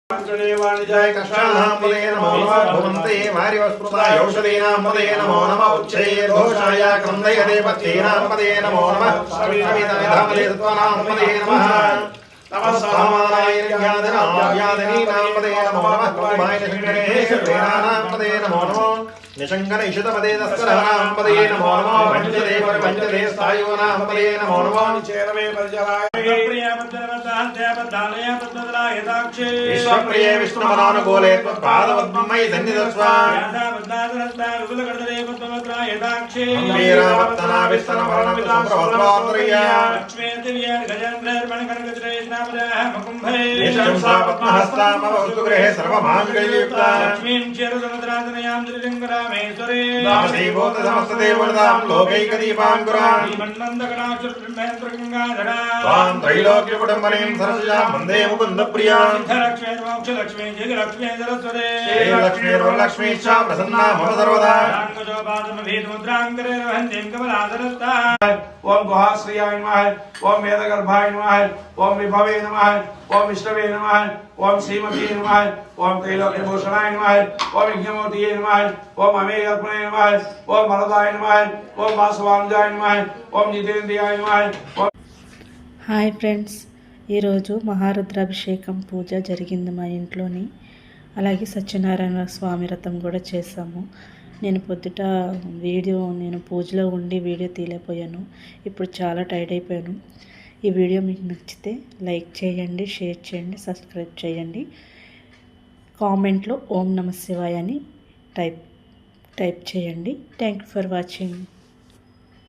जय कष्टानामदे नमो नमः भवन्ते वारिवस्पृतायौषधीनामदे नमो नमः उच्चैर्घोषाय क्रन्दय देवतीनामदे नमो नमः सवितविधामदे तत्त्वानामदे नमः तपस्सामानायज्ञादिनामदे नमो नमः कौमायनशङ्करेश्वरेणामदे नमो नमः निशङ्कर इषितपदे तस्करानामदे नमो नमः पञ्चदे परपञ्चदे स्थायोनामदे नमो नमः चेरवे परिजराय विश्वप्रिये विष्णुमनोनुकूले त्वत्पादपद्ममयि सन्निधत्स्व वीरावर्तना विस्तनवर्णवितम्प्रवस्वान्तर्या निशंसा पद्महस्तामवस्तु गृहे सर्वमाङ्गल्ययुक्ता नमस्तीभूतसमस्तदेवतां लोकैकदीपाङ्कुरां त्वां त्रैलोक्यकुटुम्बनीं सरसिजां वन्दे मुकुन्दप्रियां श्रीलक्ष्मीर्वरलक्ष्मीश्च प्रसन्ना मम सर्वदा ओम गुहाश्रियाय नमः ओम वेदगर्भाय नमः ओम विभवे नमः ओम विष्णवे नमः ओम श्रीमते नमः ओम त्रैलोक्यभूषणाय नमः ओम यज्ञमूर्तये नमः ओम अमेयर्पणे नमः ओम वरदाय नमः ओम वासवानुजाय नमः ओम जितेन्द्रियाय नमः। హాయ్ ఫ్రెండ్స్, ఈరోజు మహారుద్రాభిషేకం పూజ జరిగింది మా ఇంట్లోని. అలాగే సత్యనారాయణ స్వామి వ్రతం కూడా చేసాము. నేను పొద్దుట నేను పూజలో ఉండి వీడియో తీయలేకపోయాను. ఇప్పుడు చాలా టైర్డ్ అయిపోయాను. ఈ వీడియో మీకు నచ్చితే లైక్ చేయండి, షేర్ చేయండి, సబ్స్క్రైబ్ చేయండి. కామెంట్లో ఓం నమ శివాయ అని టైప్ చేయండి. Thank you for watching.